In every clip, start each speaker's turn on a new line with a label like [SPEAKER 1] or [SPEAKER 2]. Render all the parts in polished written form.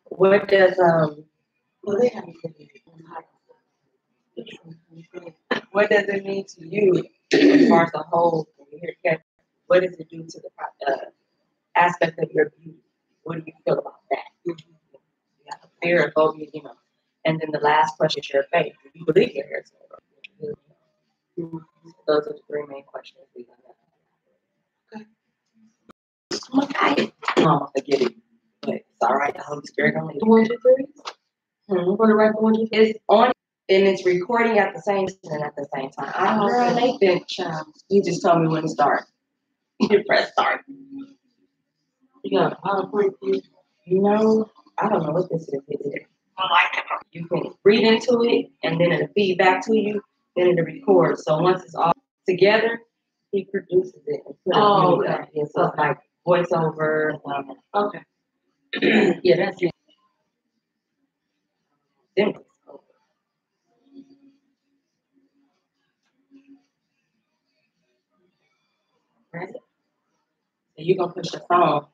[SPEAKER 1] What does what does it mean to you as far as the whole? What does it do to the aspect of your beauty? What do you feel about that? You have a fear or phobia, And then the last question is your faith. Do you believe your hair is going to grow? Those are the three main questions we got. Okay. I get it. But it's all right. The Holy Spirit don't leave. 1, 2, 3. For the record, 1, 2, 3. It's on and it's recording at the same time. I don't know. Nathan, you just told me when to start. You press start. You got a PowerPoint? No, I don't know what this is. You can read into it, and then it'll feed back to you. Then it'll record. So once it's all together, he produces it and puts it on. Okay. So it's like voiceover. Okay. Yeah, that's it. Then right. So you're gonna push the phone.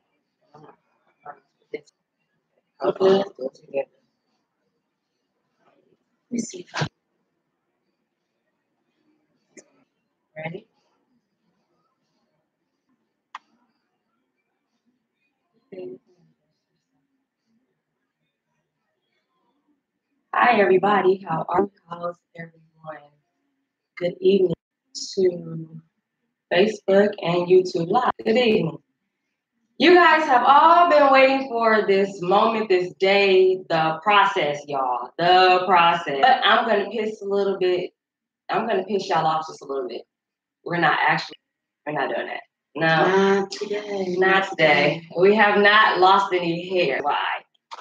[SPEAKER 1] Okay. Let's do it together. Let me see. Ready? Hi everybody, how's everyone? Good evening to Facebook and YouTube Live. Good evening. You guys have all been waiting for this moment, this day, the process, y'all. The process. But I'm gonna piss y'all off just a little bit. We're not doing that. No. Not today. We have not lost any hair. Why?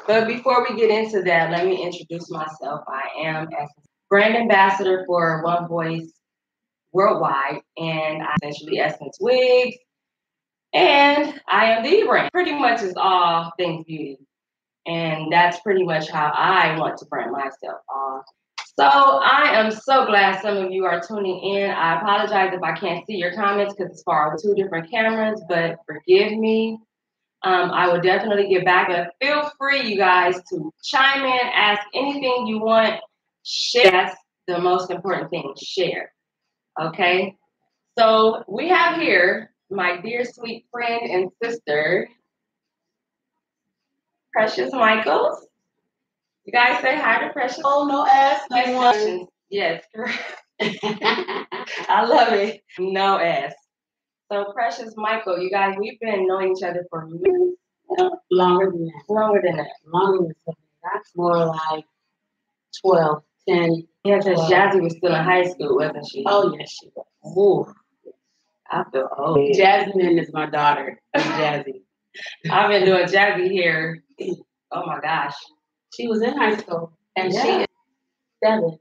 [SPEAKER 1] But before we get into that, let me introduce myself. I am brand ambassador for One Voice Worldwide, and I essentially Essence Wigs, and I am the brand. Pretty much is all things beauty, and that's pretty much how I want to brand myself off. So I am so glad some of you are tuning in. I apologize if I can't see your comments because it's far with 2 different cameras, but forgive me. I will definitely get back, but feel free, you guys, to chime in, ask anything you want, share. That's the most important thing, share. Okay? So we have here my dear sweet friend and sister, Precious Michaels. You guys say hi to Precious. Oh, no S, no one. Yes, correct. I love it. No S. So Precious Michael, you guys, we've been knowing each other for years. Longer than that. That's more like 12, 10. Yeah, because Jazzy was still in high school, wasn't she? Oh, yes, she was. Ooh, I feel old. Jasmine is my daughter. Jazzy. I've been doing Jazzy here. Oh my gosh. She was in high school. And she is 7.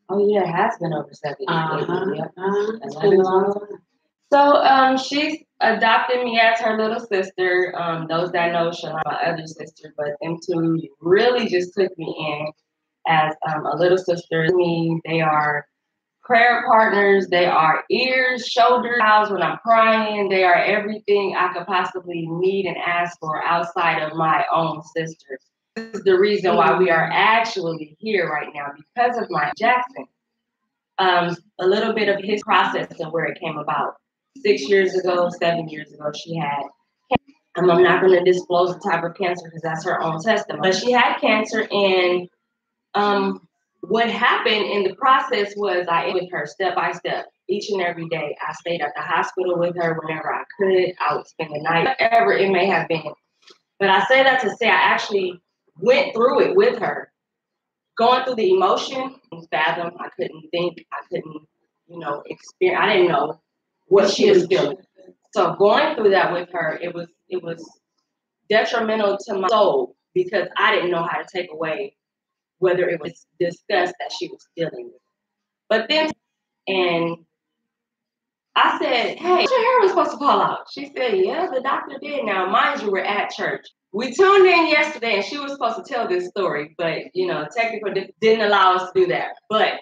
[SPEAKER 1] Oh yeah, it has been over 7 years. That's been a long time. So she's adopted me as her little sister. Those that know Shalana, my other sister, but them two really just took me in as a little sister. They are prayer partners. They are ears, shoulders, eyes when I'm crying. They are everything I could possibly need and ask for outside of my own sisters. This is the reason why we are actually here right now, because of Mike Jackson. A little bit of his process and where it came about. 6 years ago, 7 years ago, she had cancer. I'm not going to disclose the type of cancer because that's her own testimony. But she had cancer, and what happened in the process was I with her step by step, each and every day. I stayed at the hospital with her whenever I could. I would spend the night, whatever it may have been. But I say that to say I actually went through it with her. Going through the emotion, fathom. I couldn't think. I couldn't, experience. I didn't know what she was feeling. So going through that with her, it was detrimental to my soul because I didn't know how to take away whether it was disgust that she was feeling with. But then, and I said, "Hey, your hair was supposed to fall out." She said, "Yeah, the doctor did." Now, mind you, we're at church. We tuned in yesterday, and she was supposed to tell this story, but technical didn't allow us to do that. But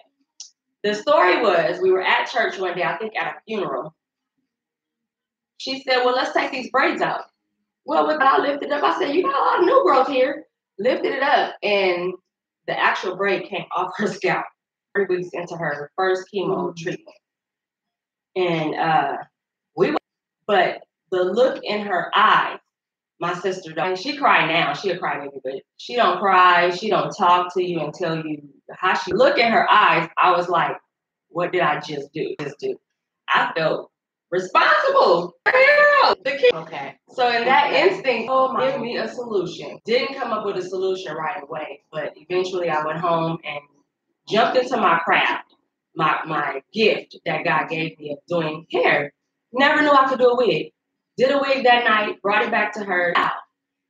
[SPEAKER 1] the story was, we were at church one day, I think at a funeral. She said, "Well, let's take these braids out." Well, when I lifted up, I said, you got a lot of new growth here. Lifted it up, and the actual braid came off her scalp 3 weeks into her first chemo treatment. And but the look in her eyes, my sister, she cry now. She'll cry maybe, but she don't cry. She don't talk to you and tell you how she look in her eyes. I was like, what did I just do? I felt responsible.
[SPEAKER 2] Okay.
[SPEAKER 1] So in that instinct, give me a solution. Didn't come up with a solution right away, but eventually I went home and jumped into my craft, my gift that God gave me of doing hair. Never knew I could do a wig. Did a wig that night, brought it back to her,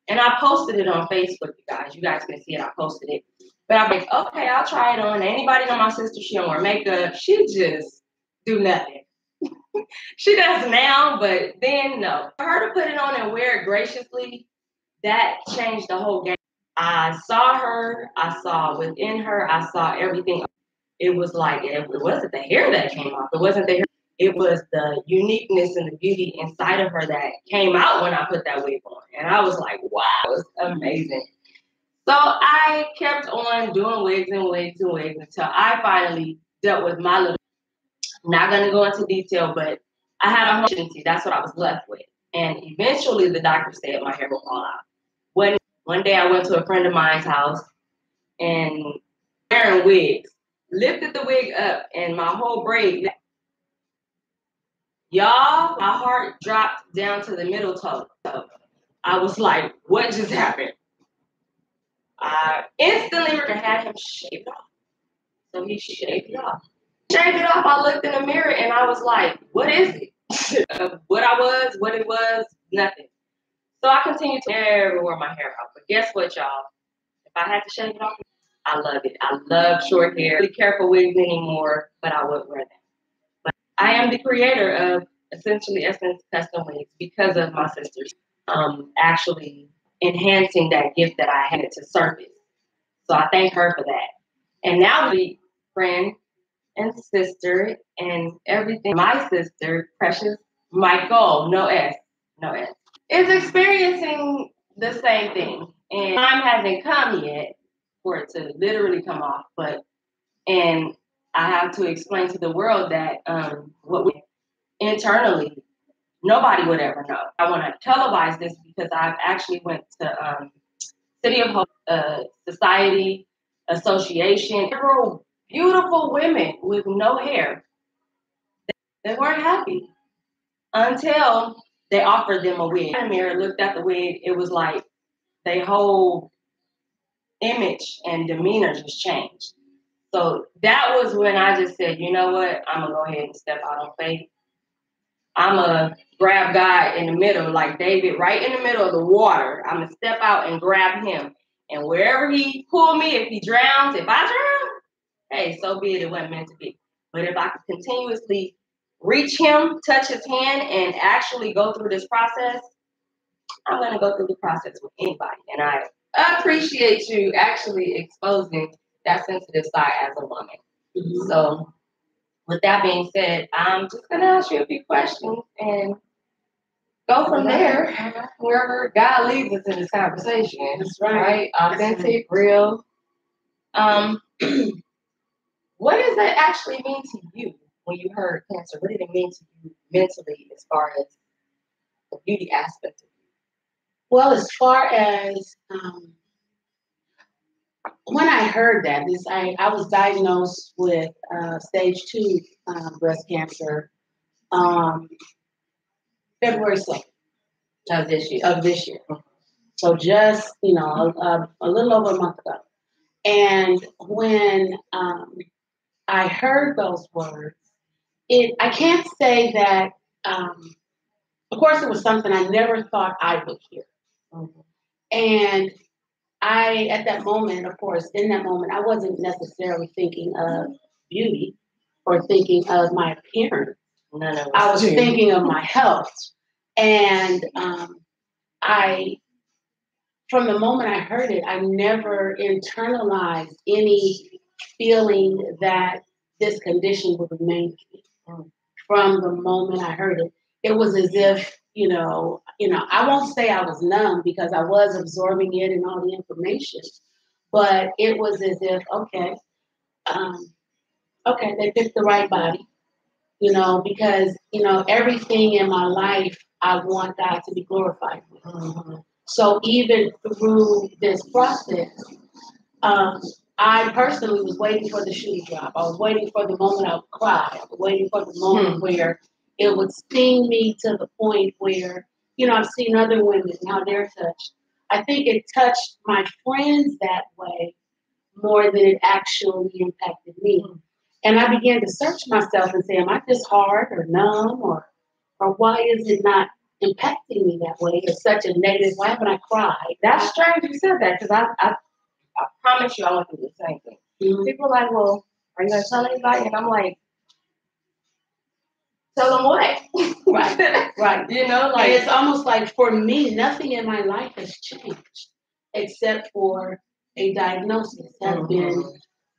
[SPEAKER 1] and I posted it on Facebook, you guys. You guys can see it. I posted it. But I'm like, okay, I'll try it on. Anybody know my sister? She don't wear makeup. She just do nothing. She does now, but then no. For her to put it on and wear it graciously, that changed the whole game. I saw her. I saw within her. I saw everything. It was like, it wasn't the hair that came off. It wasn't the hair. It was the uniqueness and the beauty inside of her that came out when I put that wig on. And I was like, wow, it was amazing. So I kept on doing wigs and wigs and wigs until I finally dealt with my little, I'm not going to go into detail, but I had a emergency. That's what I was left with. And eventually the doctor said my hair will fall out. One day I went to a friend of mine's house and wearing wigs, lifted the wig up and my whole braid, y'all, my heart dropped down to the middle toe. I was like, what just happened? I instantly had him shave it off. So he shaved it off. Shaved it off, I looked in the mirror and I was like, what is it? What it was, nothing. So I continued to never wear my hair out. But guess what, y'all? If I had to shave it off, I love it. I love short hair. I don't really care for wigs anymore, but I would wear them. But I am the creator of essentially Essence Custom Wigs because of my sisters actually enhancing that gift that I had to surface. So I thank her for that. And now we friend and sister and everything. My sister, Precious Michael, no S, is experiencing the same thing. And time hasn't come yet for it to literally come off, and I have to explain to the world that what we internally, nobody would ever know. I want to televise this because I've actually went to City of Hope Society Association. Several beautiful women with no hair. They weren't happy until they offered them a wig. The mirror looked at the wig. It was like their whole image and demeanor just changed. So that was when I just said, you know what? I'm going to go ahead and step out on faith. I'm going to grab God in the middle, like David, right in the middle of the water. I'm going to step out and grab him. And wherever he pull me, if he drowns, if I drown, hey, so be it. It wasn't meant to be. But if I could continuously reach him, touch his hand, and actually go through this process, I'm going to go through the process with anybody. And I appreciate you actually exposing that sensitive side as a woman. Mm-hmm. So with that being said, I'm just going to ask you a few questions and go from there, wherever God leads us in this conversation. That's right? Authentic, real. What does that actually mean to you when you heard cancer? What did it mean to you mentally as far as the beauty aspect of it?
[SPEAKER 2] Well, as far as when I heard that, I was diagnosed with stage 2 breast cancer February 2nd of this year. So just, a little over a month ago. And when I heard those words, I can't say that, of course, it was something I never thought I would hear. Mm-hmm. And at that moment, of course, in that moment, I wasn't necessarily thinking of beauty or thinking of my appearance. I was thinking of my health. And from the moment I heard it, I never internalized any feeling that this condition would remain with me. From the moment I heard it, it was as if, I won't say I was numb because I was absorbing it and all the information, but it was as if, um, okay, they picked the right body, because, everything in my life, I want God to be glorified with.
[SPEAKER 1] Mm-hmm.
[SPEAKER 2] So even through this process, um, I personally was waiting for the shoe to drop. I was waiting for the moment I would cry. I was waiting for the moment where it would sting me to the point where, I've seen other women and how they're touched. I think it touched my friends that way more than it actually impacted me. And I began to search myself and say, am I just hard or numb or why is it not impacting me that way? It's such a negative. Why haven't I cried?
[SPEAKER 1] That's strange you said that because I promise you I went through the same thing.
[SPEAKER 2] Mm-hmm.
[SPEAKER 1] People are like, well, are you going to tell anybody? And I'm like, tell them what?
[SPEAKER 2] Right.
[SPEAKER 1] Like,
[SPEAKER 2] it's almost like for me, nothing in my life has changed except for a diagnosis has been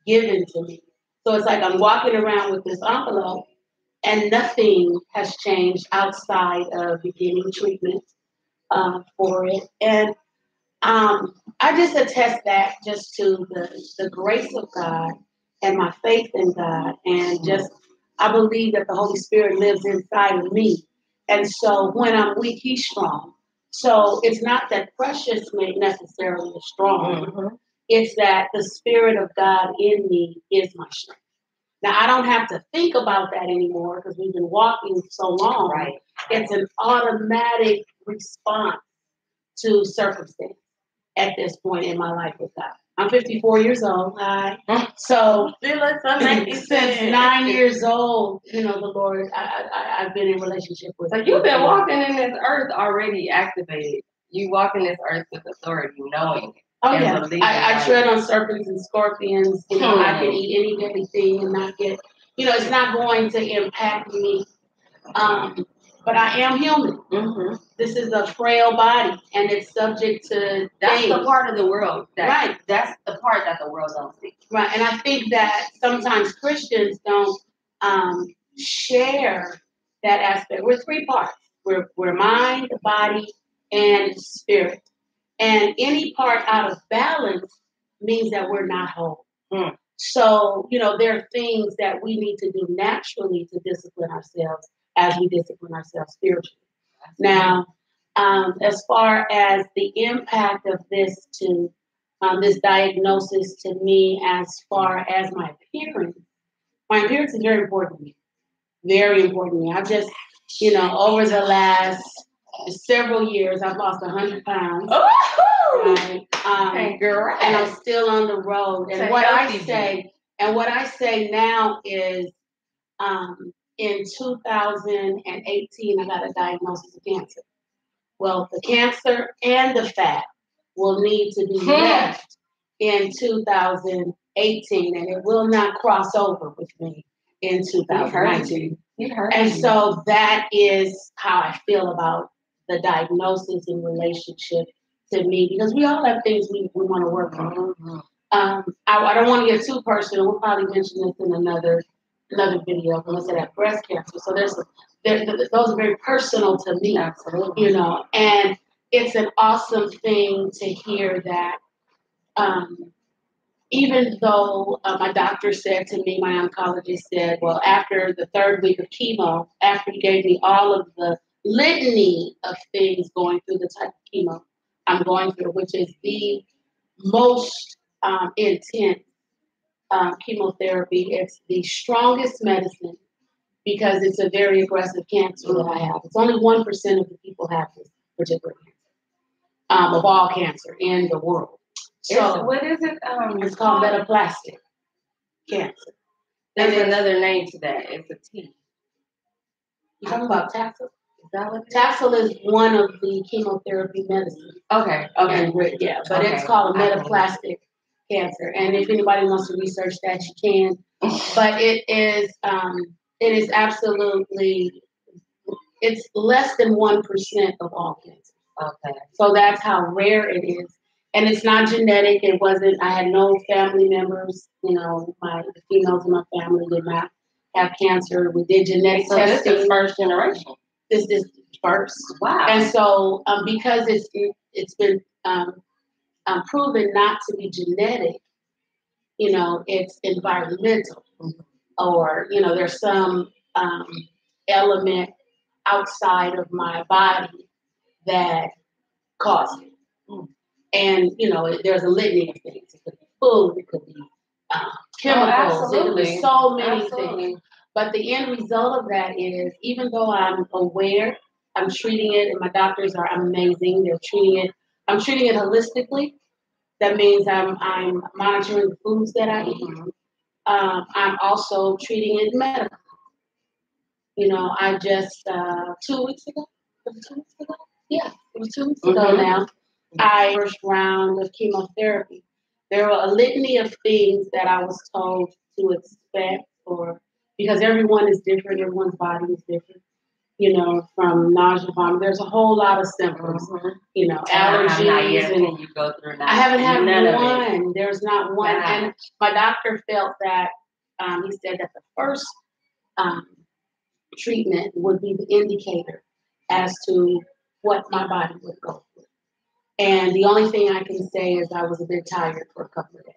[SPEAKER 2] given to me. So it's like I'm walking around with this envelope and nothing has changed outside of beginning treatment for it. And I just attest that just to the grace of God and my faith in God. And just, I believe that the Holy Spirit lives inside of me. And so when I'm weak, He's strong. So it's not that Precious may necessarily is strong.
[SPEAKER 1] Mm-hmm.
[SPEAKER 2] It's that the Spirit of God in me is my strength. Now, I don't have to think about that anymore because we've been walking so long.
[SPEAKER 1] Right.
[SPEAKER 2] It's an automatic response to circumstance at this point in my life with God. I'm 54 years old. So since 9 years old, the Lord, I've been in relationship with.
[SPEAKER 1] So you've been walking in this earth already activated. You walk in this earth with authority, knowing.
[SPEAKER 2] Oh yeah, I tread on serpents and scorpions. I can eat any deadly thing and not get. It's not going to impact me. But I am human.
[SPEAKER 1] Mm-hmm.
[SPEAKER 2] This is a frail body, and it's subject to.
[SPEAKER 1] That's the part of the world.
[SPEAKER 2] Right.
[SPEAKER 1] That's the part that the world don't see.
[SPEAKER 2] Right, and I think that sometimes Christians don't share that aspect. We're three parts. We're mind, body, and spirit. And any part out of balance means that we're not whole. So, there are things that we need to do naturally to discipline ourselves as we discipline ourselves spiritually. Now, as far as the impact of this to this diagnosis to me, as far as my appearance is very important to me. Very important to me. I've just, over the last several years, I've lost 100 pounds. Right? And I'm still on the road. And what I say now is, in 2018, I got a diagnosis of cancer. Well, the cancer and the fat will need to be left in 2018, and it will not cross over with me in 2019. And so that is how I feel about the diagnosis in relationship to me, because we all have things we want to work on. I don't want to get too personal. We'll probably mention this in another video when I said that breast cancer. So those are very personal to me.
[SPEAKER 1] Absolutely.
[SPEAKER 2] And it's an awesome thing to hear that even though my doctor said to me, my oncologist said, well, after the third week of chemo, after he gave me all of the litany of things going through the type of chemo I'm going through, which is the most intense chemotherapy. It's the strongest medicine because it's a very aggressive cancer that I have. It's only 1% of the people have this particular cancer, of all cancer in the world. So
[SPEAKER 1] what is it?
[SPEAKER 2] It's called metaplastic cancer.
[SPEAKER 1] There's another name to that. It's a T.
[SPEAKER 2] You talking about Taxol? Taxol is one of the chemotherapy medicines.
[SPEAKER 1] Okay.
[SPEAKER 2] Yeah, but it's called a metaplastic cancer. And if anybody wants to research that, you can. But it is absolutely, it's less than 1% of all cancer.
[SPEAKER 1] Okay.
[SPEAKER 2] So that's how rare it is. And it's not genetic. I had no family members, the females in my family did not have cancer. We did genetic testing.
[SPEAKER 1] This is first generation.
[SPEAKER 2] This is first.
[SPEAKER 1] Wow.
[SPEAKER 2] And so because it's been proven not to be genetic, it's environmental, or there's some element outside of my body that caused it. And there's a litany of things. It could be food, it could be chemicals, it could be so many things. But the end result of that is, even though I'm aware, I'm treating it, and my doctors are amazing. They're treating it. I'm treating it holistically. That means I'm monitoring the foods that I eat. I'm also treating it medically. I just 2 weeks ago. Was it 2 weeks ago? Yeah, it was 2 weeks ago now. I first round of chemotherapy. There were a litany of things that I was told to expect, because everyone is different, everyone's body is different. From nausea, vomiting. There's a whole lot of symptoms. Allergies, and
[SPEAKER 1] you go through that.
[SPEAKER 2] I haven't had one. There's not one, and my doctor felt that he said that the first treatment would be the indicator as to what my body would go through. And the only thing I can say is I was a bit tired for a couple of days.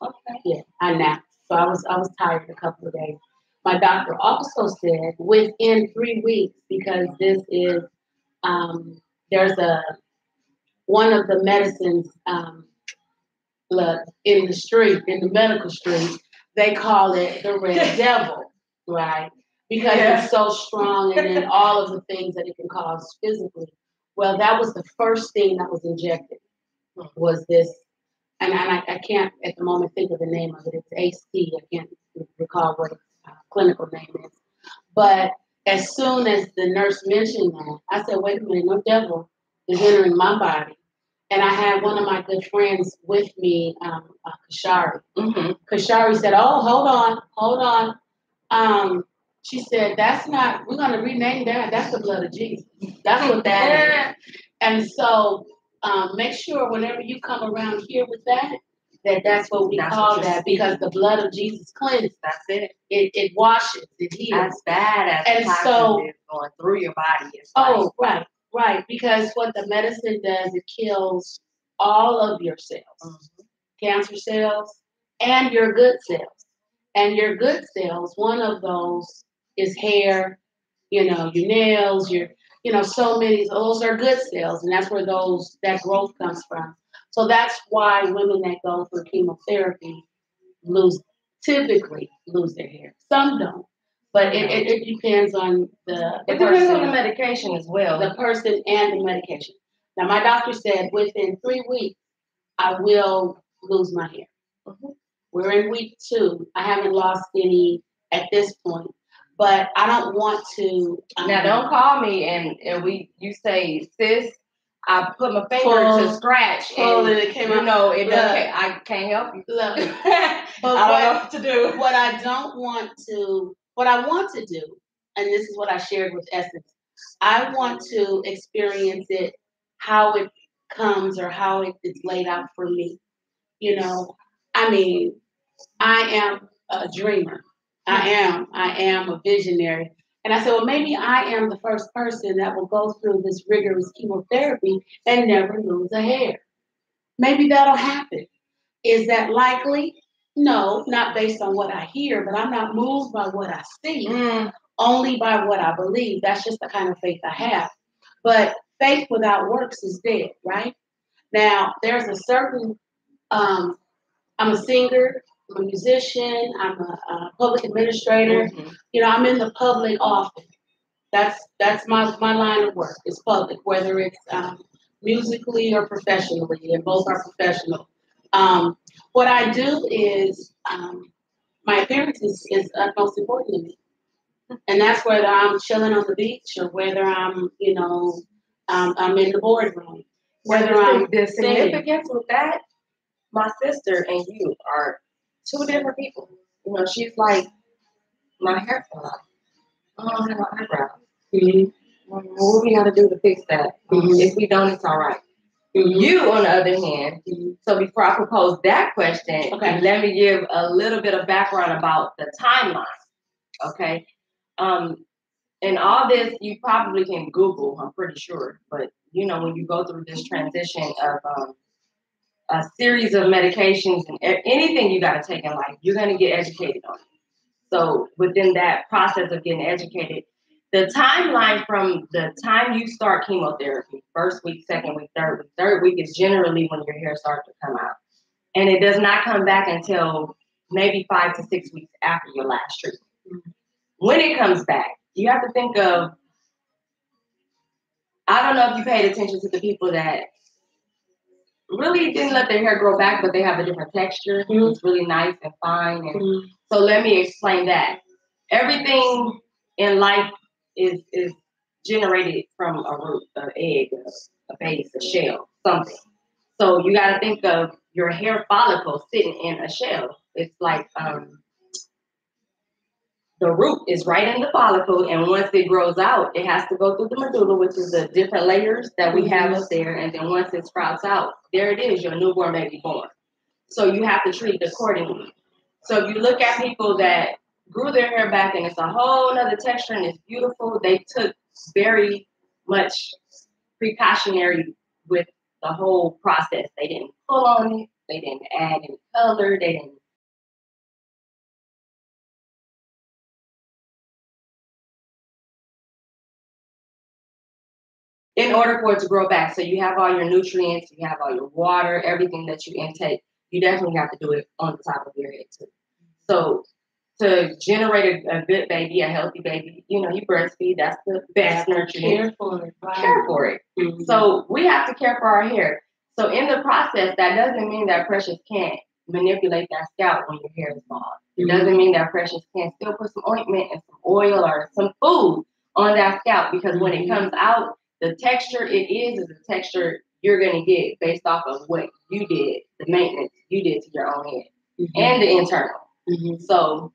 [SPEAKER 1] Okay.
[SPEAKER 2] Yeah, I napped. So I was tired a couple of days. My doctor also said within 3 weeks, because this is there's one of the medicines in the medical street, they call it the red devil, right? Because it's so strong, and then all of the things that it can cause physically. Well, that was the first thing that was injected, was this, and I can't at the moment think of the name of it. It's AC. I can't recall what its clinical name is. But as soon as the nurse mentioned that, I said, wait a minute, no devil is entering my body. And I had one of my good friends with me, Kashari. Kashari said, oh, hold on. She said, we're going to rename that. That's the blood of Jesus. That's what that is. And so make sure whenever you come around here with that's what we call that, because the blood of Jesus cleanses.
[SPEAKER 1] That's it.
[SPEAKER 2] It washes, it heals.
[SPEAKER 1] As bad as the toxin is going through your body.
[SPEAKER 2] Right. Because what the medicine does, it kills all of your cells, cancer cells, and your good cells. And your good cells, one of those is hair, your nails, so many. Those are good cells, and that's where that growth comes from. So that's why women that go through chemotherapy typically lose their hair. Some don't, but it depends on the
[SPEAKER 1] It depends on the medication as well.
[SPEAKER 2] The person and the medication. Now, my doctor said within 3 weeks, I will lose my hair. We're in week 2. I haven't lost any at this point, but I don't want to.
[SPEAKER 1] Now, don't call me and you say, sis, I put my finger to scratch and
[SPEAKER 2] it came out.
[SPEAKER 1] I can't help you.
[SPEAKER 2] Look,
[SPEAKER 1] but I don't know what to do.
[SPEAKER 2] What I want to do, and this is what I shared with Essence, I want to experience it, how it comes or how it's laid out for me. I am a dreamer. I am a visionary. And I said, well, maybe I am the first person that will go through this rigorous chemotherapy and never lose a hair. Maybe that'll happen. Is that likely? No, not based on what I hear, but I'm not moved by what I see, only by what I believe. That's just the kind of faith I have. But faith without works is dead, right? Now, there's a certain, I'm a singer, I'm a musician, I'm a public administrator. I'm in the public office. That's my line of work. It's public, whether it's musically or professionally, and both are professional. What I do is my appearance is most important to me, and that's whether I'm chilling on the beach or whether I'm I'm in the boardroom.
[SPEAKER 1] The significance with that, my sister and you are 2 different people. She's like, my hair fell out. I don't have my eyebrows. What we got to do to fix that? If we don't, it's all right. You, on the other hand, so before I propose that question, let me give a little bit of background about the timeline. Okay. And all this you probably can Google, I'm pretty sure. But you know, when you go through this transition of a series of medications and anything you got to take in life, you're going to get educated on it. So within that process of getting educated, the timeline from the time you start chemotherapy, first week, second week, third week is generally when your hair starts to come out. And it does not come back until maybe 5 to 6 weeks after your last treatment. Mm-hmm. When it comes back, you have to think of, I don't know if you paid attention to the people that really didn't let their hair grow back, but they have a different texture. Mm-hmm. It's really nice and fine. And mm-hmm. So let me explain that. Everything in life is generated from a root, an egg, a base, a shell, something. So you got to think of your hair follicle sitting in a shell. It's like the root is right in the follicle, and once it grows out, it has to go through the medulla, which is the different layers that we have up there. And then once it sprouts out, there it is, your newborn baby born. So you have to treat it accordingly. So if you look at people that grew their hair back and it's a whole nother texture and it's beautiful, they took very much precautionary with the whole process. They didn't pull on it. They didn't add any color. They didn't. In order for it to grow back, so you have all your nutrients, you have all your water, everything that you intake, you definitely have to do it on the top of your head too. So to generate a good baby, a healthy baby, you know, you breastfeed, that's the best nurturing. Care for it. Mm-hmm. So we have to care for our hair. So in the process, that doesn't mean that Precious can't manipulate that scalp when your hair is bald. Mm-hmm. It doesn't mean that Precious can't still put some ointment and some oil or some food on that scalp, because mm-hmm. when it comes out, the texture it is the texture you're going to get based off of what you did, the maintenance you did to your own head, mm-hmm. and the internal. Mm-hmm. So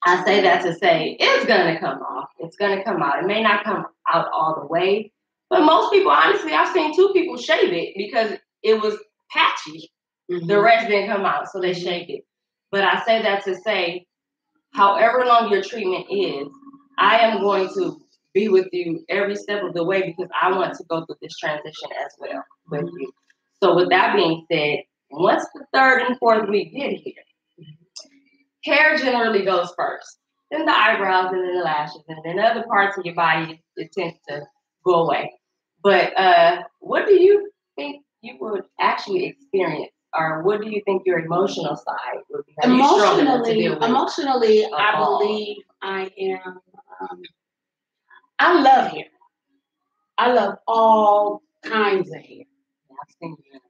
[SPEAKER 1] I say that to say it's going to come off. It's going to come out. It may not come out all the way, but most people, honestly, I've seen 2 people shave it because it was patchy. Mm-hmm. The rest didn't come out, so they shaved it. But I say that to say, however long your treatment is, I am going to be with you every step of the way because I want to go through this transition as well with mm-hmm. you. So with that being said, once the 3rd and 4th week get here, hair generally goes first, then the eyebrows, and then the lashes, and then other parts of your body, it tends to go away. But what do you think you would actually experience, or what do you think your emotional side would be?
[SPEAKER 2] Emotionally, I believe I am. I love hair. I love all kinds of hair.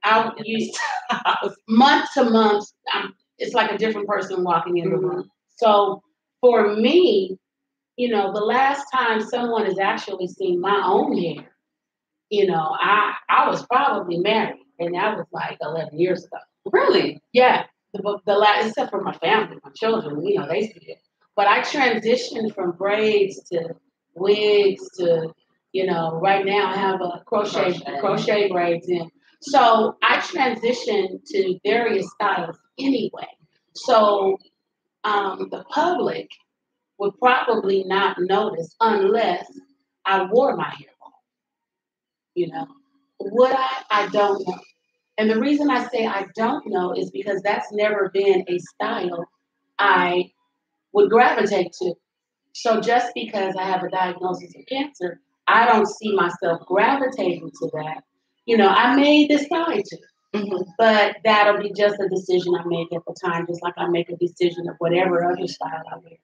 [SPEAKER 2] I used month to month. It's like a different person walking in the room. So for me, you know, the last time someone has actually seen my own hair, you know, I was probably married, and that was like 11 years ago.
[SPEAKER 1] Really?
[SPEAKER 2] Yeah. The last, except for my family, my children, you know, they see it. But I transitioned from braids to wigs to, you know, right now I have a crochet braids in. So I transitioned to various styles anyway. So the public would probably not notice unless I wore my hair long. You know, would I? I don't know. And the reason I say I don't know is because that's never been a style I would gravitate to. So just because I have a diagnosis of cancer, I don't see myself gravitating to that. You know, I may decide to, mm-hmm. but that'll be just a decision I make at the time, just like I make a decision of whatever other style I wear.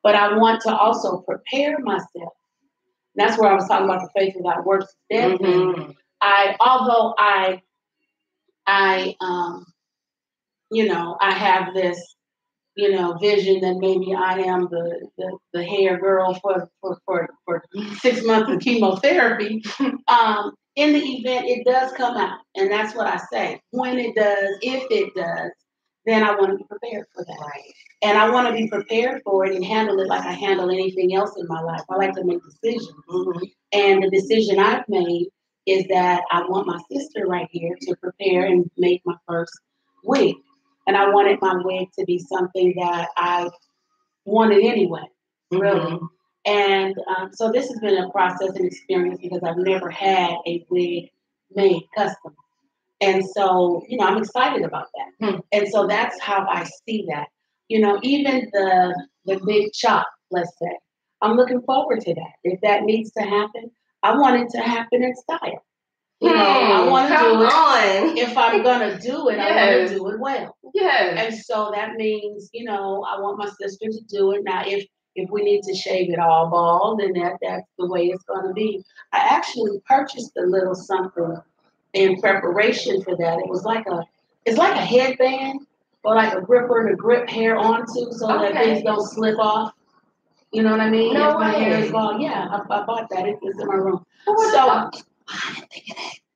[SPEAKER 2] But I want to also prepare myself. That's where I was talking about the faith without works is dead. Mm-hmm. Although I you know, I have this, you know, vision that maybe I am the hair girl for 6 months of chemotherapy. In the event it does come out, and that's what I say. When it does, if it does, then I want to be prepared for that. Right. And I want to be prepared for it and handle it like I handle anything else in my life. I like to make decisions. Mm-hmm. And the decision I've made is that I want my sister right here to prepare and make my first wig. And I wanted my wig to be something that I wanted anyway, really. Mm-hmm. And so this has been a process and experience because I've never had a wig made custom. And so, I'm excited about that. And so that's how I see that. Even the big chop, let's say, I'm looking forward to that. If that needs to happen, I want it to happen in style. I want to do it. If I'm gonna do it, I want to do it well.
[SPEAKER 1] Yes.
[SPEAKER 2] And so that means, I want my sister to do it. Now, if we need to shave it all bald, then that's the way it's gonna be. I actually purchased a little something in preparation for that. It's like a headband or like a gripper to grip hair onto so that things don't slip off. You know what I mean?
[SPEAKER 1] No
[SPEAKER 2] if my hair is
[SPEAKER 1] way.
[SPEAKER 2] bald, yeah, I bought that. It's in my room.
[SPEAKER 1] Oh,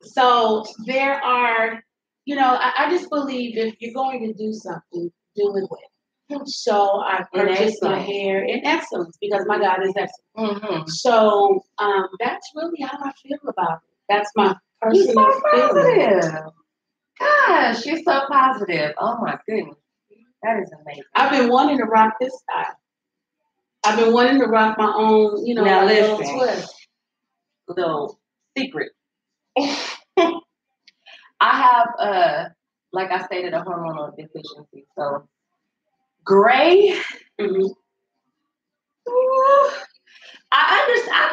[SPEAKER 2] So there are, I just believe if you're going to do something, do it well. So I purchased my hair in excellence because my God is excellent. So that's really how I feel about it. That's my personal
[SPEAKER 1] You're so
[SPEAKER 2] feeling.
[SPEAKER 1] positive. Gosh, you're so positive. Oh my goodness. That is amazing.
[SPEAKER 2] I've been wanting to rock this style. I've been wanting to rock my own,
[SPEAKER 1] now
[SPEAKER 2] little
[SPEAKER 1] listen,
[SPEAKER 2] twist.
[SPEAKER 1] Little secret. I have like I stated, a hormonal deficiency. So gray. I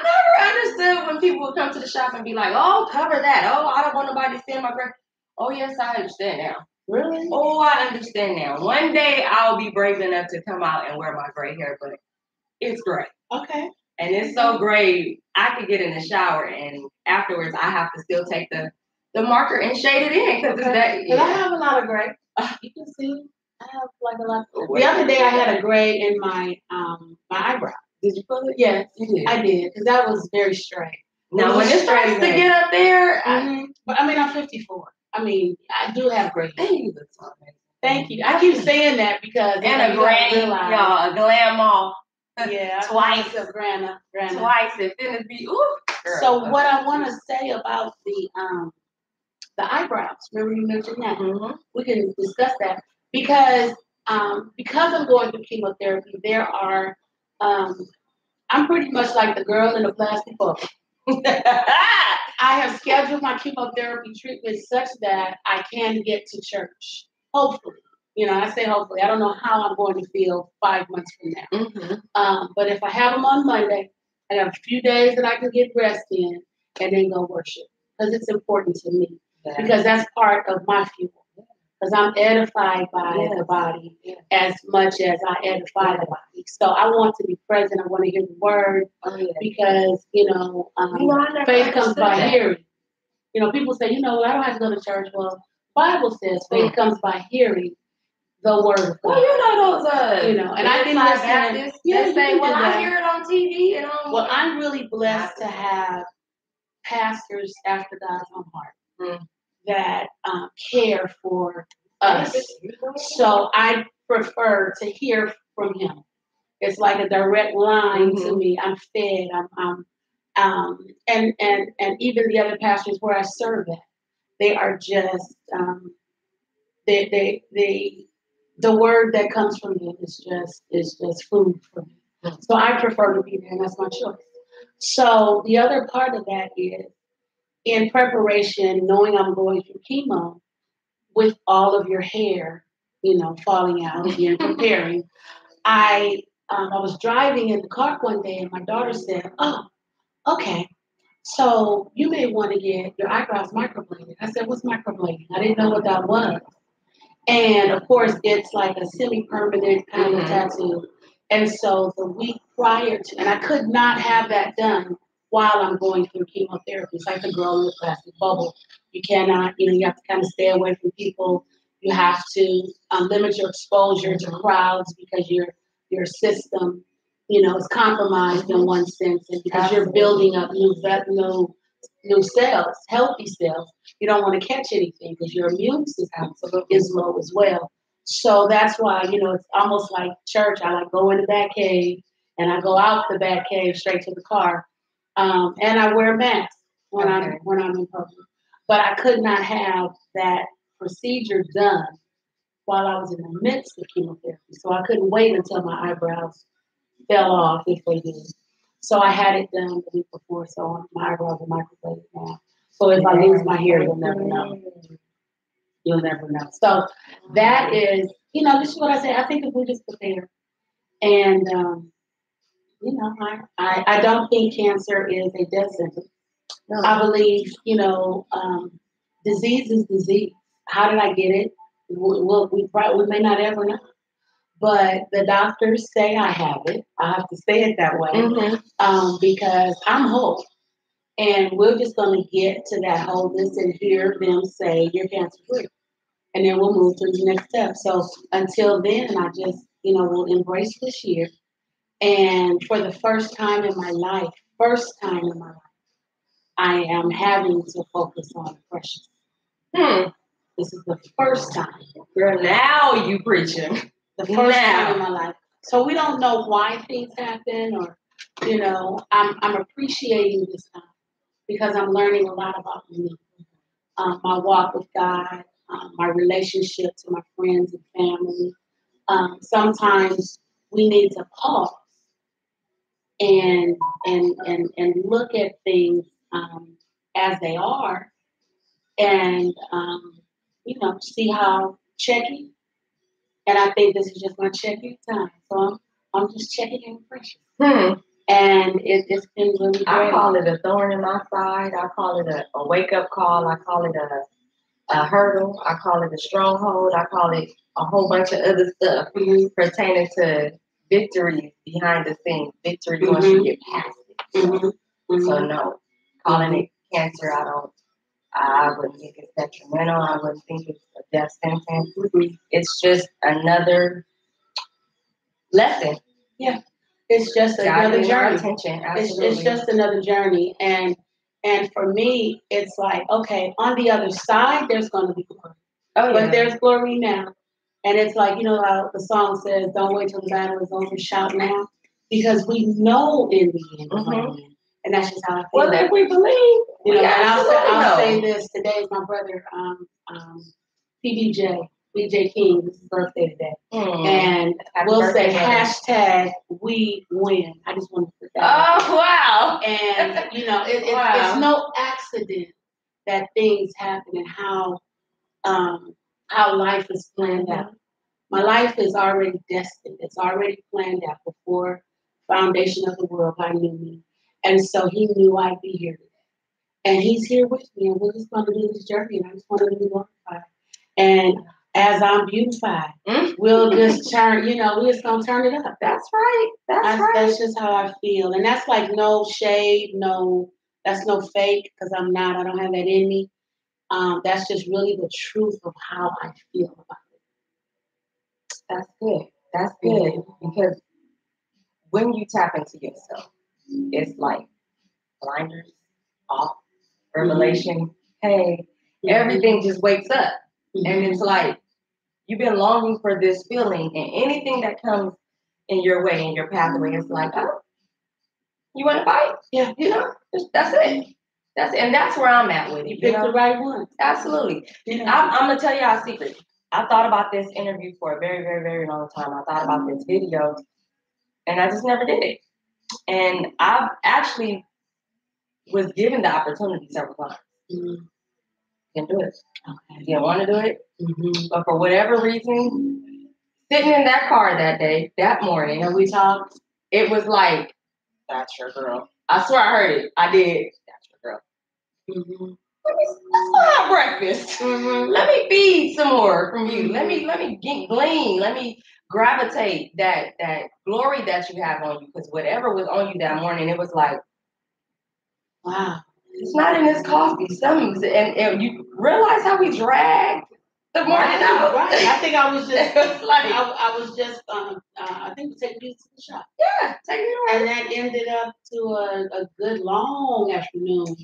[SPEAKER 1] never understood when people would come to the shop and be like, "Oh, cover that. Oh, I don't want nobody to see my gray." Oh, yes, I understand now.
[SPEAKER 2] Really?
[SPEAKER 1] Oh, I understand now. One day I'll be brave enough to come out and wear my gray hair, but it's gray.
[SPEAKER 2] Okay.
[SPEAKER 1] And it's so gray, I could get in the shower and afterwards I have to still take the marker and shade it in because it's that.
[SPEAKER 2] Yeah. I have a lot of gray. You can see I have like a lot. The other day I had a gray in my eyebrow.
[SPEAKER 1] Did you put it?
[SPEAKER 2] Yes,
[SPEAKER 1] you did.
[SPEAKER 2] I did because that was very straight.
[SPEAKER 1] Now when it starts to get up there,
[SPEAKER 2] but I'm 54. I do have gray. Thank you. I
[SPEAKER 1] I
[SPEAKER 2] keep saying that because
[SPEAKER 1] and a gray, y'all, a glam off.
[SPEAKER 2] Yeah,
[SPEAKER 1] twice,
[SPEAKER 2] Grana.
[SPEAKER 1] Twice, and then it'd be ooh. Girl,
[SPEAKER 2] so what I want to say about the eyebrows? Remember you mentioned that? We can discuss that because I'm going through chemotherapy. There are I'm pretty much like the girl in the plastic bubble. I have scheduled my chemotherapy treatment such that I can get to church. Hopefully. I say hopefully. I don't know how I'm going to feel 5 months from now. But if I have them on Monday, I have a few days that I can get rest in and then go worship. Because it's important to me. Yeah. Because that's part of my fuel. Because I'm edified by the body as much as I edify the body. So I want to be present. I want to hear the word because, faith comes by hearing. People say, I don't have to go to church. Well, Bible says faith comes by hearing the word of God.
[SPEAKER 1] Well, those,
[SPEAKER 2] and I can listen.
[SPEAKER 1] They say, well, I hear it on TV.
[SPEAKER 2] Well, I'm really blessed to have pastors after God's own heart that care for us. So I prefer to hear from him. It's like a direct line to me. I'm fed. And even the other pastors where I serve at, they are just the word that comes from them is just food for me. So I prefer to be there, and that's my choice. So the other part of that is in preparation, knowing I'm going through chemo, with all of your hair, falling out, and you're preparing. I was driving in the car one day, and my daughter said, "Oh, okay. So you may want to get your eyebrows microbladed." I said, "What's microblading?" I didn't know what that was. And of course, it's like a semi-permanent kind of tattoo. And so the week prior to, and I could not have that done while I'm going through chemotherapy. It's like a girl in a plastic bubble. You cannot, you have to kind of stay away from people. You have to limit your exposure to crowds because your system, is compromised in one sense, and because you're building up new cells, healthy cells. You don't want to catch anything because your immune system is low as well. So that's why, it's almost like church. I like go in the back cave and I go out the back cave straight to the car. And I wear a mask when I'm in public. But I could not have that procedure done while I was in the midst of chemotherapy. So I couldn't wait until my eyebrows fell off if they did. So I had it done the week before, so my eyebrows are microbladed now. So if I lose my hair, you'll never know. You'll never know. So that is, this is what I say. I think if we just prepare, and I don't think cancer is a death sentence. No. I believe, disease is disease. How did I get it? We may not ever know. But the doctors say I have it. I have to say it that way because I'm whole. And we're just going to get to that wholeness and hear them say you're cancer free. And then we'll move to the next step. So until then, I just, will embrace this year. And for the first time in my life, I am having to focus on precious. This is the first time.
[SPEAKER 1] Girl, now you preaching.
[SPEAKER 2] The first time in my life. So we don't know why things happen or, I'm appreciating this time because I'm learning a lot about me. My walk with God, my relationship to my friends and family. Sometimes we need to pause and look at things as they are and, see how checking. And I think this is just my checking time. So I'm just checking in precious. And it's been really great.
[SPEAKER 1] I call it a thorn in my side. I call it a wake-up call. I call it a hurdle. I call it a stronghold. I call it a whole bunch of other stuff pertaining to victories behind the scenes. Victory once you get past it. So no, calling it cancer, I wouldn't think it's detrimental. I wouldn't think it's a death sentence. It's just another lesson.
[SPEAKER 2] Yeah. It's just another journey. It's just another journey. And for me, it's like, okay, on the other side, there's going to be glory. Oh, yeah. But there's glory now. And it's like, how the song says, don't wait till the battle is over, shout now. Because we know in the end, and that's just how I feel.
[SPEAKER 1] Well, if we believe,
[SPEAKER 2] and I'll say this, today is my brother, PBJ. BJ King, this is his birthday today. And we'll say hashtag we win. I just want to put that.
[SPEAKER 1] Oh, wow.
[SPEAKER 2] And, it's no accident that things happen and how life is planned out. My life is already destined. It's already planned out before foundation of the world. God knew me. And so he knew I'd be here today. And he's here with me. And we're just going to do this journey. And I just want to be glorified. And as I'm beautified, we'll just turn, we're just going to turn it up.
[SPEAKER 1] That's right.
[SPEAKER 2] That's just how I feel. And that's like no shade, that's no fake because I don't have that in me. That's just really the truth of how I feel about it.
[SPEAKER 1] That's good. Because when you tap into yourself, it's like blinders off, revelation, hey, everything just wakes up. And it's like, you've been longing for this feeling, and anything that comes in your way, in your pathway, it's like, oh, you want to fight?
[SPEAKER 2] Yeah.
[SPEAKER 1] That's it. And that's where I'm at with it.
[SPEAKER 2] You picked the right one.
[SPEAKER 1] Absolutely. I'm going to tell y'all a secret. I thought about this interview for a very, very, very long time. I thought about this video, and I just never did it. And I actually was given the opportunity several times. Didn't do it. Okay. Didn't want to do it. But for whatever reason, sitting in that car that morning, and we talked, it was like, that's your girl. I swear I heard it. I did. That's your girl. Let's go have breakfast. Let me feed some more from you. Let me glean. Let me gravitate that glory that you have on you. Because whatever was on you that morning, it was like, wow. It's not in this coffee. And you realize how we dragged the morning out.
[SPEAKER 2] Right. I think I was just like I was just I think we taking you to the shop.
[SPEAKER 1] Yeah, taking it away.
[SPEAKER 2] And that ended up to a good long afternoon.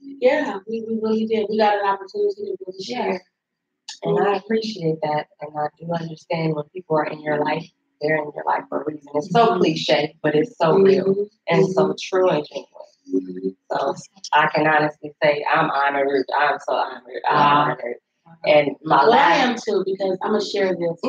[SPEAKER 2] Yeah, we really did. We got an opportunity to really share.
[SPEAKER 1] And I appreciate that. And I do understand when people are in your life, they're in your life for a reason. It's so cliche, but it's so real and so true and genuine. So I can honestly say I'm honored. I'm so honored. I'm honored. And
[SPEAKER 2] I am too, because I'm gonna share this.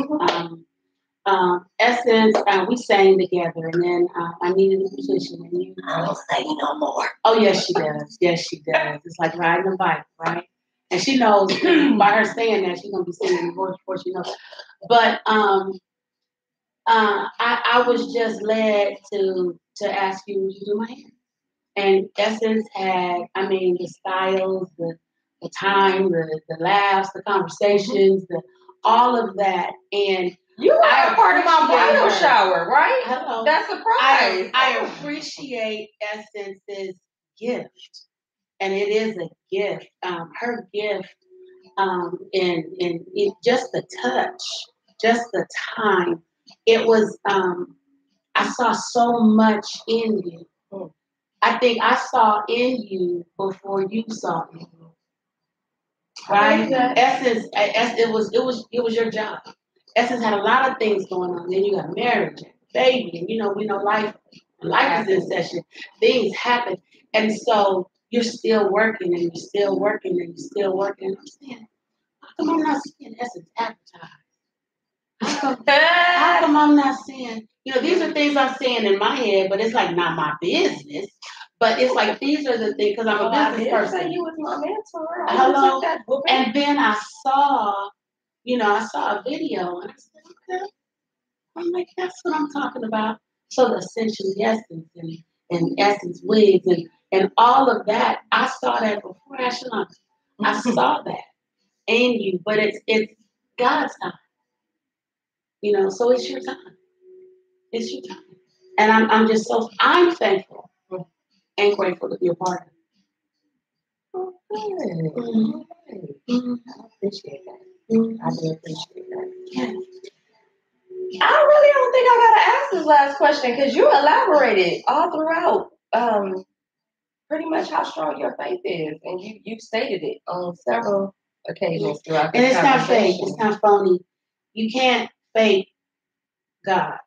[SPEAKER 2] Essence, we sang together, and then I needed a position. And you, I don't say no more. Oh yes, she does. Yes, she does. It's like riding a bike, right? And she knows by her saying that she's gonna be singing more before she knows. But I was just led to ask you to do my hair. And Essence had, I mean, the styles, the time, the laughs, the conversations, all of that. And
[SPEAKER 1] you were a part of my bridal shower, right?
[SPEAKER 2] Hello.
[SPEAKER 1] That's a surprise.
[SPEAKER 2] I appreciate Essence's gift. And it is a gift. Her gift in just the touch, just the time. It was, I saw so much in you. I think I saw in you before you saw in you. Right? Essence, it was your job. Essence had a lot of things going on. Then you got marriage and baby, and we know life is in session. Things happen. And so you're still working and you're still working and you're still working. And I'm saying, how come I'm not seeing Essence advertised? How come I'm not seeing, these are things I'm seeing in my head, but it's like not my business. But it's like these are the things, because I'm a business person.
[SPEAKER 1] You was my mentor.
[SPEAKER 2] Hello. And then I saw a video and I said, okay. I'm like, that's what I'm talking about. So the Essential Essence and Essence wigs and all of that, I saw that before Ashley. I saw that in you, but it's God's time. So it's your time. It's your time. And I'm thankful and grateful to be a part of it.
[SPEAKER 1] Okay. Mm-hmm. I appreciate that. Mm-hmm. I do appreciate that. Yeah. I really don't think I gotta ask this last question because you elaborated all throughout pretty much how strong your faith is, and you stated it on several occasions throughout this
[SPEAKER 2] conversation. And it's not fake. It's not phony. You can't fake God.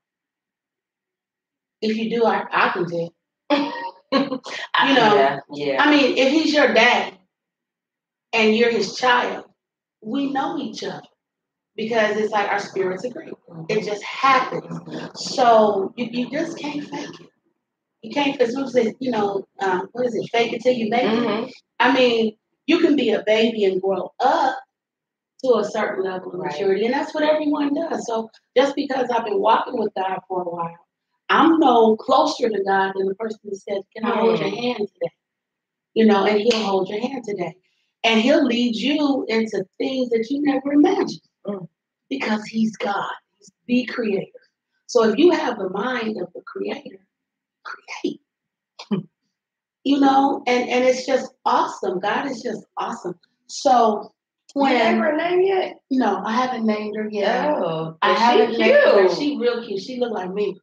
[SPEAKER 2] If you do, I can do. Yeah. I mean, if he's your dad and you're his child, we know each other because it's like our spirits agree. It just happens. So you just can't fake it. You can't, because what is it? Fake it till you make it. I mean, you can be a baby and grow up to a certain level of maturity, and that's what everyone does. So just because I've been walking with God for a while, I'm no closer to God than the person who says, "Can I hold your hand today?" And he'll hold your hand today. And he'll lead you into things that you never imagined. Because he's God. He's the creator. So if you have the mind of the creator, create. And it's just awesome. God is just awesome. So when
[SPEAKER 1] you gave her a name yet?
[SPEAKER 2] No, I haven't named her yet.
[SPEAKER 1] Oh,
[SPEAKER 2] I haven't named her. She's real cute. She looked like me.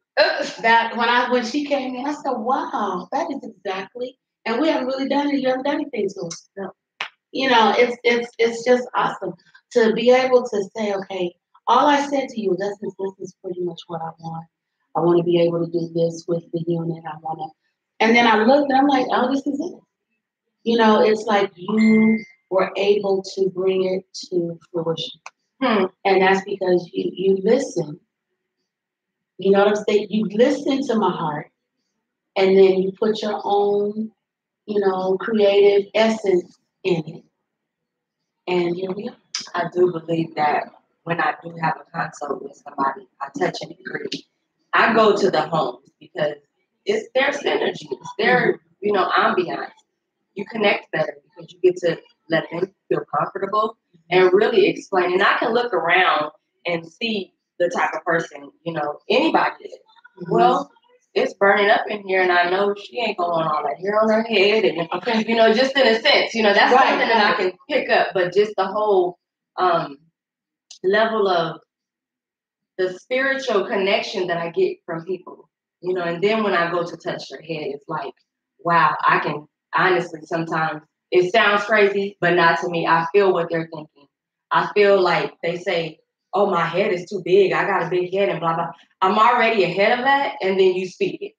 [SPEAKER 2] That when she came in, I said, "Wow, that is exactly." And we haven't really done it. You haven't done anything to us. No. It's just awesome to be able to say, okay, all I said to you, this is pretty much what I want. I want to be able to do this with the unit. I want to. And then I looked and I'm like, oh, this is it. It's like you were able to bring it to fruition. And that's because you listen. You know what I'm saying? You listen to my heart. And then you put your own, creative essence in it. And here we are.
[SPEAKER 1] I do believe that when I do have a consult with somebody, I touch and agree. I go to the homes because it's their synergy, it's their, ambiance. You connect better because you get to let them feel comfortable and really explain. And I can look around and see the type of person, anybody is. Well, it's burning up in here, and I know she ain't going all that hair on her head, and just in a sense, that's something that I can pick up. But just the whole level of the spiritual connection that I get from people, and then when I go to touch their head, it's like, wow, I can honestly sometimes it sounds crazy, but not to me. I feel what they're thinking. I feel like they say, oh, my head is too big. I got a big head and blah, blah. I'm already ahead of that. And then you speak it.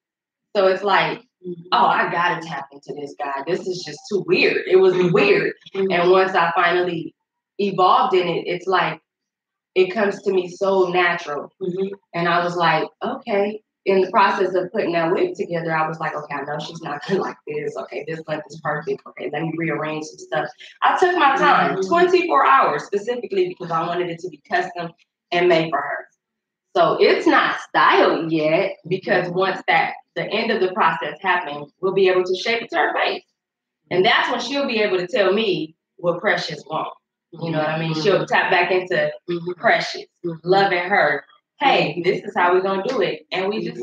[SPEAKER 1] So it's like, oh, I got to tap into this guy. This is just too weird. It was weird. And once I finally evolved in it, it's like, it comes to me so natural. And I was like, okay. In the process of putting that wig together, I was like, okay, I know she's not gonna like this. Okay, this length is perfect. Okay, let me rearrange some stuff. I took my time, 24 hours specifically because I wanted it to be custom and made for her. So it's not styled yet because once the end of the process happens, we'll be able to shape it to her face. And that's when she'll be able to tell me what Precious wants. You know what I mean? She'll tap back into Precious, loving her. Hey, this is how we're going to do it. And we just,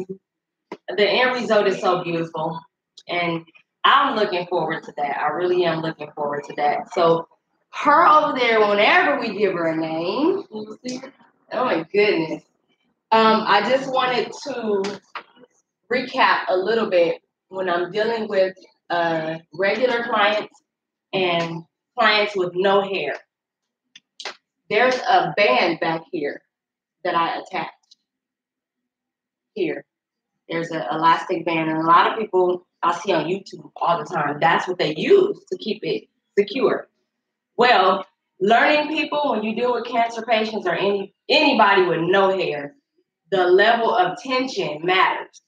[SPEAKER 1] the end result is so beautiful. And I'm looking forward to that. I really am looking forward to that. So her over there, whenever we give her a name, oh my goodness. I just wanted to recap a little bit when I'm dealing with regular clients and clients with no hair. There's a band back here that I attach here. There's an elastic band, and a lot of people I see on YouTube all the time, that's what they use to keep it secure. Well, learning people, when you deal with cancer patients or anybody with no hair, the level of tension matters.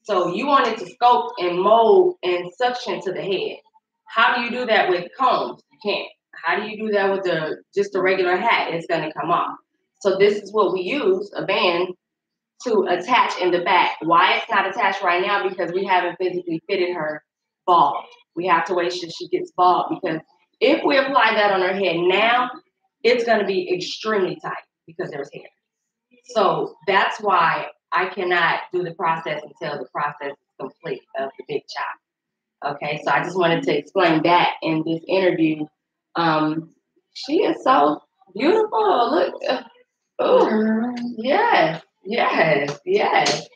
[SPEAKER 1] So you want it to sculpt and mold and suction to the head. How do you do that with combs? You can't. How do you do that with just a regular hat? It's going to come off. So this is what we use, a band, to attach in the back. Why it's not attached right now? Because we haven't physically fitted her bald. We have to wait till she gets bald, because if we apply that on her head now, it's going to be extremely tight because there's hair. So that's why I cannot do the process until the process is complete of the big chop. Okay, so I just wanted to explain that in this interview. She is so beautiful. Look. Oh, yes, yes, yes.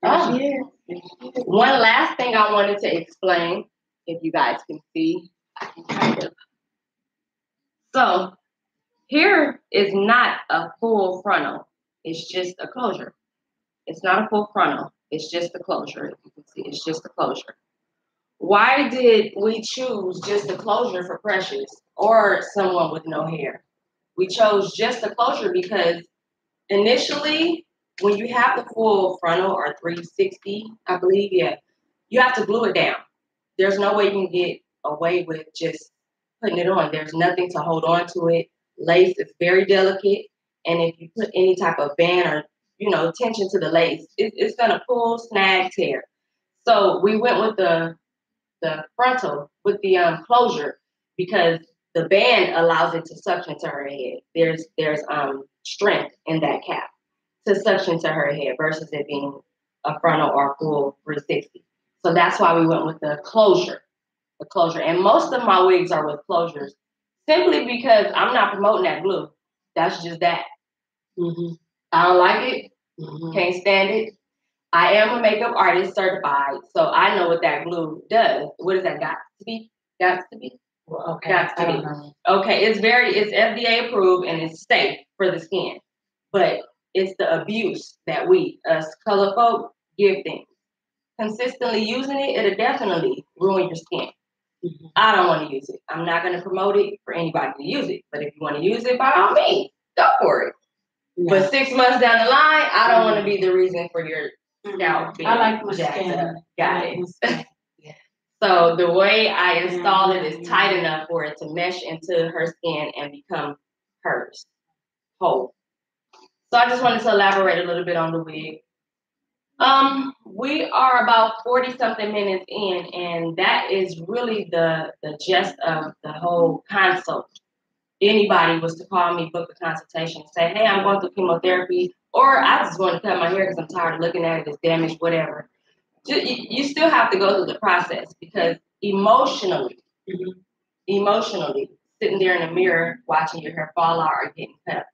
[SPEAKER 1] Oh. One last thing I wanted to explain, if you guys can see, I can kind of. So here is not a full frontal. It's just a closure. It's not a full frontal. It's just a closure. If you can see, it's just a closure. Why did we choose just a closure for Precious or someone with no hair? We chose just a closure because initially, when you have the full frontal or 360, I believe, yeah, you have to glue it down. There's no way you can get away with just putting it on. There's nothing to hold on to it. Lace is very delicate, and if you put any type of band or tension to the lace, it's gonna pull, snag, tear. So we went with the frontal with the closure because the band allows it to suction to her head. There's strength in that cap to suction to her head versus it being a frontal or full 360. So that's why we went with the closure. The closure. And most of my wigs are with closures simply because I'm not promoting that glue. That's just that. I don't like it. Can't stand it. I am a makeup artist certified, so I know what that glue does. What does that got to be? Got to be?
[SPEAKER 2] Well, okay.
[SPEAKER 1] Got to be. Okay, it's FDA approved and it's safe for the skin. But it's the abuse that we, us color folk, give things. Consistently using it, it'll definitely ruin your skin. I don't want to use it. I'm not going to promote it for anybody to use it. But if you want to use it, by all means, go for it. Yeah. But 6 months down the line, I don't want to be the reason for your scalp being
[SPEAKER 2] I like my
[SPEAKER 1] jacked
[SPEAKER 2] skin.
[SPEAKER 1] up. Got it. So the way I install it is tight enough for it to mesh into her skin and become hers whole. So I just wanted to elaborate a little bit on the wig. We are about 40-something minutes in, and that is really the gist of the whole consult. Anybody was to call me, book a consultation, say, hey, I'm going through chemotherapy, or I just want to cut my hair because I'm tired of looking at it, it's damaged, whatever. You still have to go through the process because emotionally, sitting there in the mirror, watching your hair fall out or getting cut,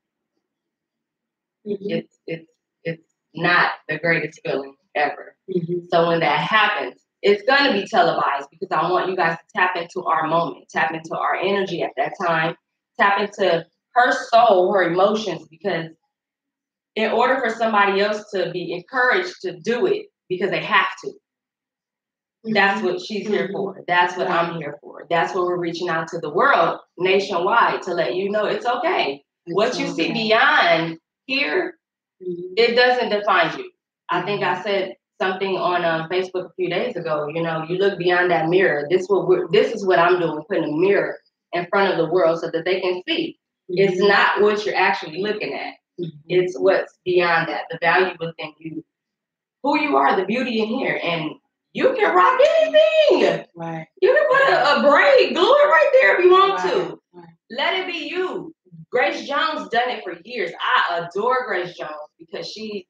[SPEAKER 1] it's not the greatest feeling ever. So when that happens, it's going to be televised because I want you guys to tap into our moment, tap into our energy at that time, tap into her soul, her emotions, because in order for somebody else to be encouraged to do it because they have to, that's what she's here for. That's what I'm here for. That's what we're reaching out to the world nationwide to let you know it's okay. What you see beyond here, it doesn't define you. I think I said something on Facebook a few days ago. You know, you look beyond that mirror. This is what I'm doing, putting a mirror in front of the world so that they can see. It's not what you're actually looking at. It's what's beyond that, the value within you, who you are, the beauty in here. And you can rock anything.
[SPEAKER 2] Right.
[SPEAKER 1] You can put a braid, glue it right there if you want to. Right. Let it be you. Grace Jones done it for years. I adore Grace Jones because she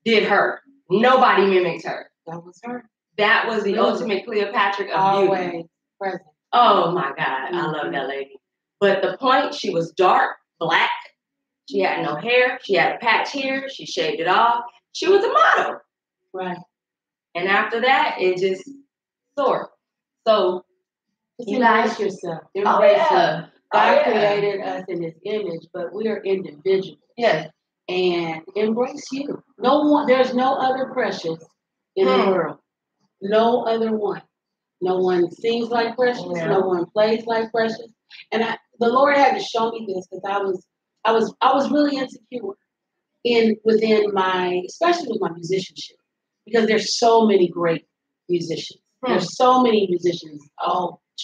[SPEAKER 1] did her. Nobody mimicked her.
[SPEAKER 2] That was her.
[SPEAKER 1] That was the ultimate Cleopatra of
[SPEAKER 2] always
[SPEAKER 1] beauty.
[SPEAKER 2] Present.
[SPEAKER 1] Oh my God, I love that lady. But the point, she was dark, black. She had no hair. She had a patch here. She shaved it off. She was a model.
[SPEAKER 2] Right.
[SPEAKER 1] And after that, it just soared. So
[SPEAKER 2] you embrace yourself. Embrace yourself. God created us in His image, but we are individuals.
[SPEAKER 1] Yes.
[SPEAKER 2] And embrace you. There's no other Precious in the world. No other one. No one sings like Precious. Yeah. No one plays like Precious. And the Lord had to show me this because I was really insecure within especially with my musicianship, because there's so many great musicians. There's so many musicians,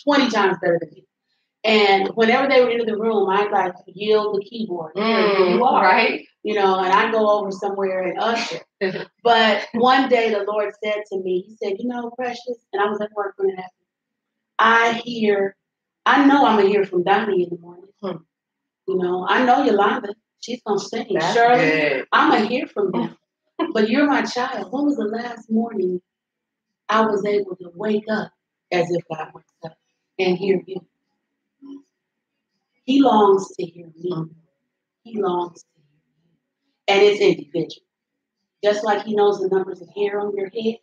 [SPEAKER 2] 20 times better than me. And whenever they would enter the room, I'd like yield the keyboard. Here you are, right? You know, and I'd go over somewhere and usher. But one day the Lord said to me, He said, you know, Precious, and I was at work when it happened. I know I'm going to hear from Donnie in the morning. You know, I know Yolanda. She's going to sing.
[SPEAKER 1] That's
[SPEAKER 2] Shirley,
[SPEAKER 1] good.
[SPEAKER 2] I'm going to hear from them. But you're my child. When was the last morning I was able to wake up as if God wakes up and hear you? He longs to hear me. He longs to hear you. And it's individual. Just like He knows the numbers of hair on your head.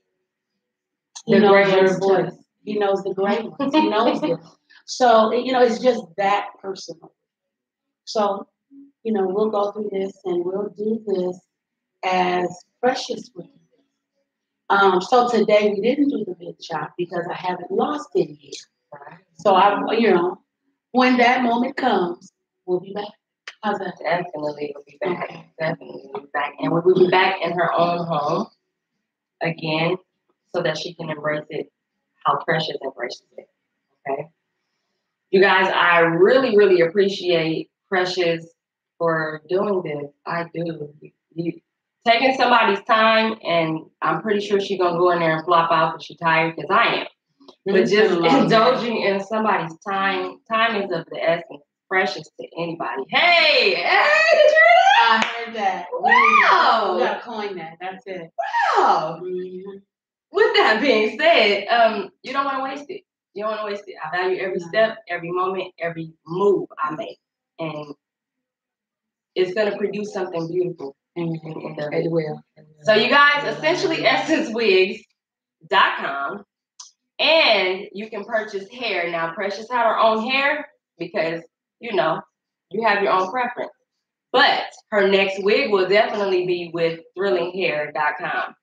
[SPEAKER 2] He knows your voice. He knows the gray ones. He knows them. So, you know, it's just that personal. So, you know, we'll go through this and we'll do this as Precious would do this. So today we didn't do the big shot because I haven't lost it yet. So when that moment comes, we'll be back. How's that?
[SPEAKER 1] Definitely we'll be back. Okay. Definitely we'll be back. And we'll be back in her own home again so that she can embrace it how Precious embraces it. Okay. You guys, I really, really appreciate Precious for doing this. I do. You taking somebody's time, and I'm pretty sure she's going to go in there and flop out because she's tired, because I am. But just indulging in somebody's time is of the essence. Precious to anybody. Hey, did you hear that?
[SPEAKER 2] I heard that.
[SPEAKER 1] Wow.
[SPEAKER 2] We got to coin that. That's it.
[SPEAKER 1] Wow. With that being said, you don't want to waste it. You don't want to waste it. I value every step, every moment, every move I make. And it's going to produce something beautiful.
[SPEAKER 2] It will.
[SPEAKER 1] So you guys, essentially EssenceWigs.com. And you can purchase hair. Now, Precious had her own hair because, you know, you have your own preference. But her next wig will definitely be with ThrillingHair.com.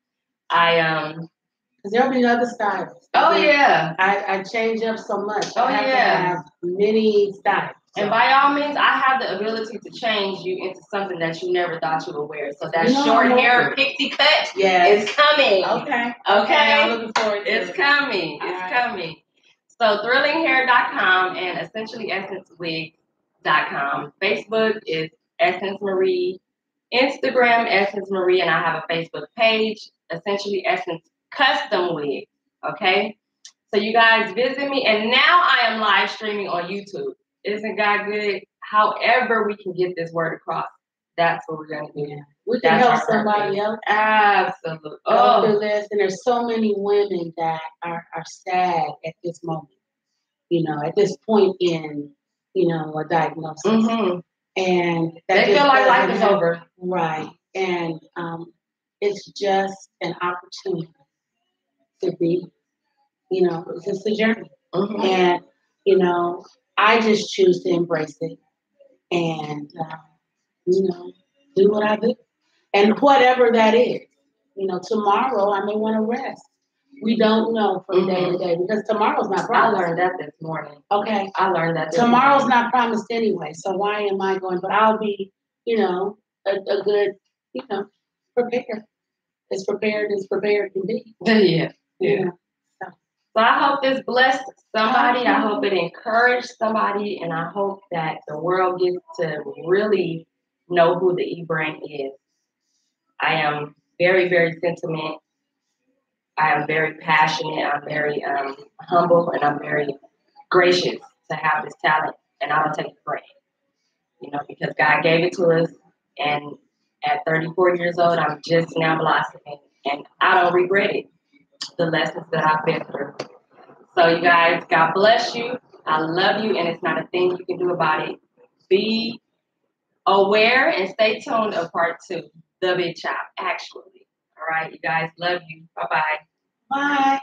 [SPEAKER 2] Because there'll be other styles.
[SPEAKER 1] Yeah.
[SPEAKER 2] I change up so much. I have to have many styles. So.
[SPEAKER 1] And by all means, I have the ability to change you into something that you never thought you would wear. So that short hair pixie cut is coming.
[SPEAKER 2] Okay.
[SPEAKER 1] I'm
[SPEAKER 2] looking forward to it.
[SPEAKER 1] It's coming. It's coming. So ThrillingHair.com and essentially EssenceWigs.com. Facebook is Essence Marie. Instagram, Essence Marie, and I have a Facebook page, essentially Essence Custom Wig. Okay? So you guys visit me, and now I am live streaming on YouTube. Isn't God good? However we can get this word across, that's what we're going to do.
[SPEAKER 2] We can help somebody else.
[SPEAKER 1] Absolutely.
[SPEAKER 2] Through this. And there's so many women that are sad at this moment, you know, at this point in, you know, a diagnosis. And
[SPEAKER 1] they feel like life is over.
[SPEAKER 2] Right. And it's just an opportunity to be, you know, it's just a journey. And, you know, I just choose to embrace it and, you know, do what I do. And whatever that is, you know, tomorrow I may want to rest. We don't know from day to day because tomorrow's not
[SPEAKER 1] I
[SPEAKER 2] promised.
[SPEAKER 1] learned that this morning.
[SPEAKER 2] Okay.
[SPEAKER 1] I learned that this
[SPEAKER 2] Tomorrow's
[SPEAKER 1] morning.
[SPEAKER 2] not promised anyway, so why am I going? But I'll be, a good, prepared. As prepared can be.
[SPEAKER 1] Yeah.
[SPEAKER 2] Yeah.
[SPEAKER 1] So I hope this blessed somebody. I hope it encouraged somebody, and I hope that the world gets to really know who the E-Brain is. I am very, very sentiment. I am very passionate. I'm very humble, and I'm very gracious to have this talent, and I don't take it for granted. Because God gave it to us, and at 34 years old, I'm just now blossoming, and I don't regret it. The lessons that I've been through. So you guys, God bless you. I love you, and it's not a thing you can do about it. Be aware and stay tuned of part 2, the big chop, actually. All right, you guys, love you. Bye-bye.
[SPEAKER 2] Bye.